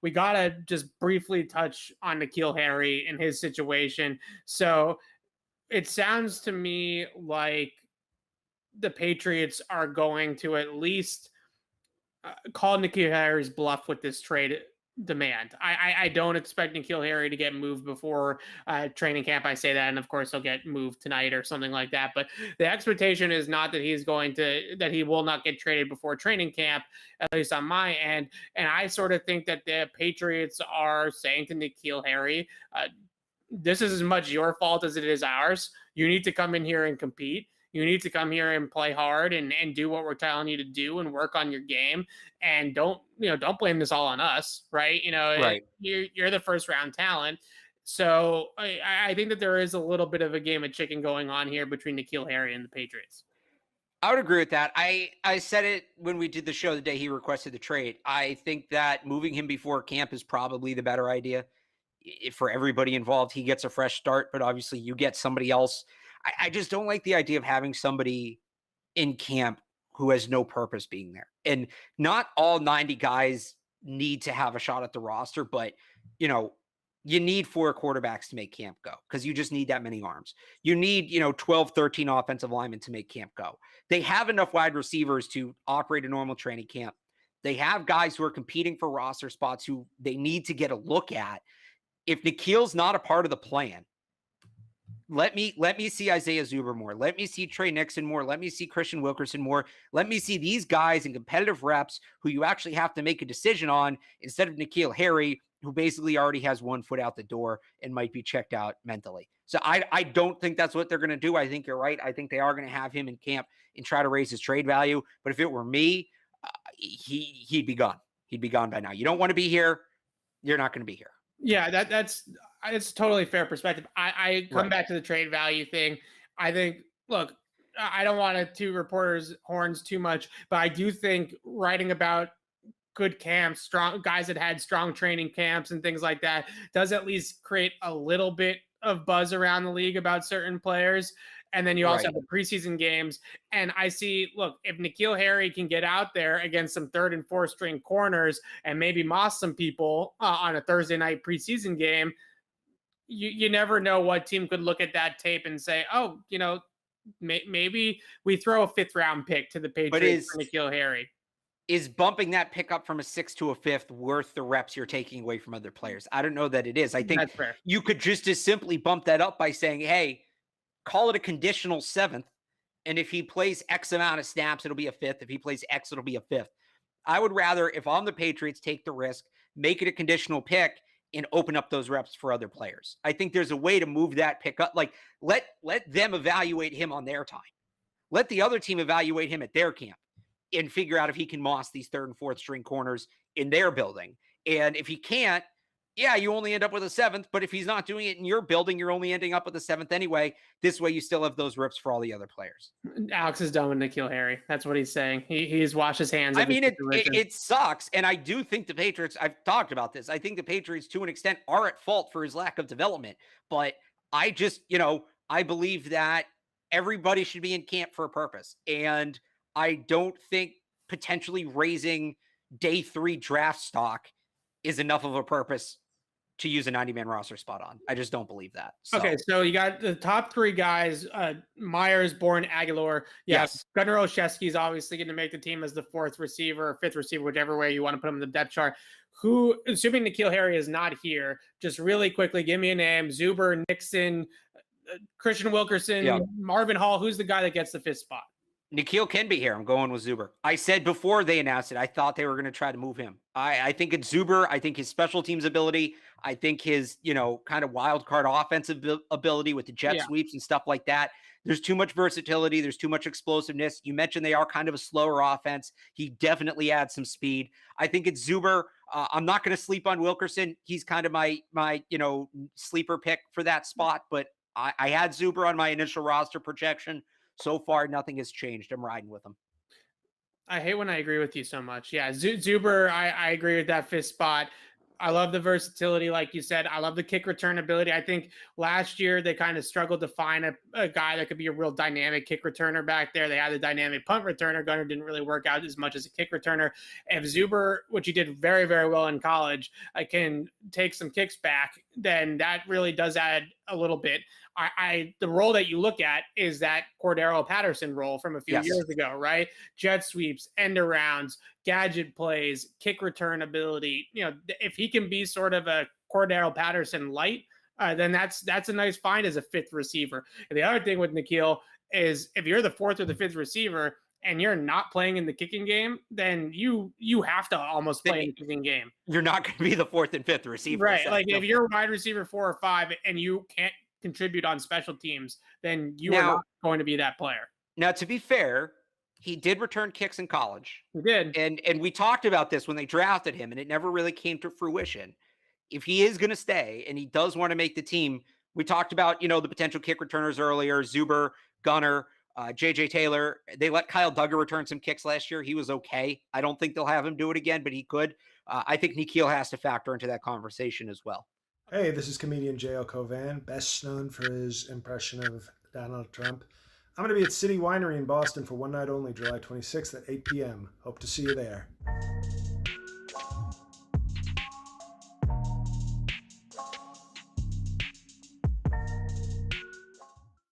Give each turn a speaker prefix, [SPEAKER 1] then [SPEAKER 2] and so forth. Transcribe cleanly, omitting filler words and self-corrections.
[SPEAKER 1] we got to just briefly touch on N'Keal Harry and his situation. So it sounds to me like the Patriots are going to at least call N'Keal Harry's bluff with this trade demand. I don't expect N'Keal Harry to get moved before training camp. I say that, and of course he'll get moved tonight or something like that. But the expectation is not that he will not get traded before training camp, at least on my end. And I sort of think that the Patriots are saying to N'Keal Harry, this is as much your fault as it is ours. You need to come in here and compete. You need to come here and play hard and do what we're telling you to do and work on your game. And don't blame this all on us, right?
[SPEAKER 2] Right.
[SPEAKER 1] You're the first round talent. So I think that there is a little bit of a game of chicken going on here between N'Keal Harry and the Patriots.
[SPEAKER 2] I would agree with that. I said it when we did the show the day he requested the trade. I think that moving him before camp is probably the better idea. For everybody involved, he gets a fresh start, but obviously you get somebody else. I just don't like the idea of having somebody in camp who has no purpose being there. And not all 90 guys need to have a shot at the roster, but you need 4 quarterbacks to make camp go because you just need that many arms. You need, 12, 13 offensive linemen to make camp go. They have enough wide receivers to operate a normal training camp. They have guys who are competing for roster spots who they need to get a look at. If N'Keal's not a part of the plan, let me see Isaiah Zuber more. Let me see Trey Nixon more. Let me see Christian Wilkerson more. Let me see these guys in competitive reps who you actually have to make a decision on instead of N'Keal Harry, who basically already has one foot out the door and might be checked out mentally. So I don't think that's what they're going to do. I think you're right. I think they are going to have him in camp and try to raise his trade value. But if it were me, he'd be gone. He'd be gone by now. You don't want to be here. You're not going to be here.
[SPEAKER 1] Yeah, that's totally fair perspective. I come back to the trade value thing. I think, look, I don't want to toot reporters' horns too much, but I do think writing about good camps, strong guys that had strong training camps and things like that does at least create a little bit of buzz around the league about certain players. And then you also have the preseason games. And I see, look, if N'Keal Harry can get out there against some 3rd and 4th string corners and maybe moss some people on a Thursday night preseason game, you never know what team could look at that tape and say, oh, maybe we throw a 5th round pick to the Patriots for N'Keal Harry.
[SPEAKER 2] Is bumping that pick up from a 6th to a 5th worth the reps you're taking away from other players? I don't know that it is. I think you could just as simply bump that up by saying, hey, call it a conditional 7th. And if he plays X amount of snaps, it'll be a 5th. If he plays X, it'll be a 5th. I would rather, if I'm the Patriots, take the risk, make it a conditional pick, and open up those reps for other players. I think there's a way to move that pick up. Like, let them evaluate him on their time. Let the other team evaluate him at their camp and figure out if he can moss these 3rd and 4th string corners in their building. And if he can't, yeah, you only end up with a 7th, but if he's not doing it in your building, you're only ending up with a 7th anyway. This way you still have those rips for all the other players.
[SPEAKER 1] Alex is done with N'Keal Harry. That's what he's saying. He's washed his hands.
[SPEAKER 2] I mean, it sucks. And I do think the Patriots, I've talked about this. I think the Patriots, to an extent, are at fault for his lack of development. But I just, I believe that everybody should be in camp for a purpose. And I don't think potentially raising day 3 draft stock is enough of a purpose to use a 90-man roster spot on. I just don't believe that.
[SPEAKER 1] Okay, so you got the top 3 guys, Myers, Bourne, Agholor. Yes. Gunnar Olszewski is obviously going to make the team as the 4th receiver or 5th receiver, whichever way you want to put him in the depth chart. Who, assuming N'Keal Harry is not here, just really quickly, give me a name. Zuber, Nixon, Christian Wilkerson, Marvin Hall. Who's the guy that gets the 5th spot?
[SPEAKER 2] N'Keal can be here. I'm going with Zuber. I said before they announced it, I thought they were going to try to move him. I think it's Zuber. I think his special teams ability. I think his, kind of wild card offensive ability with the jet sweeps and stuff like that. There's too much versatility. There's too much explosiveness. You mentioned they are kind of a slower offense. He definitely adds some speed. I think it's Zuber. I'm not going to sleep on Wilkerson. He's kind of my sleeper pick for that spot, but I had Zuber on my initial roster projection. So far, nothing has changed. I'm riding with him.
[SPEAKER 1] I hate when I agree with you so much. Yeah, Zuber, I agree with that 5th spot. I love the versatility, like you said. I love the kick return ability. I think last year they kind of struggled to find a guy that could be a real dynamic kick returner back there. They had a dynamic punt returner. Gunner didn't really work out as much as a kick returner. If Zuber, which he did very, very well in college, can take some kicks back, then that really does add a little bit. The role that you look at is that Cordero Patterson role from a few years ago, right? Jet sweeps, end arounds, gadget plays, kick return ability. If he can be sort of a Cordero Patterson light, then that's a nice find as a fifth receiver. And the other thing with N'Keal is if you're the fourth or the fifth receiver and you're not playing in the kicking game, then you have to almost play in the kicking game.
[SPEAKER 2] You're not going to be the fourth and fifth receiver.
[SPEAKER 1] Right. Like if you're wide receiver 4 or 5 and you can't contribute on special teams, then you are not going to be that player.
[SPEAKER 2] Now, to be fair, he did return kicks in college.
[SPEAKER 1] He did.
[SPEAKER 2] And we talked about this when they drafted him, and it never really came to fruition. If he is going to stay and he does want to make the team, we talked about, the potential kick returners earlier, Zuber, Gunner, JJ Taylor. They let Kyle Duggar return some kicks last year. He was okay. I don't think they'll have him do it again, but he could. I think N'Keal has to factor into that conversation as well.
[SPEAKER 3] Hey, this is comedian JL Covan, best known for his impression of Donald Trump. I'm going to be at City Winery in Boston for one night only, July 26th at 8 p.m. Hope to see you there.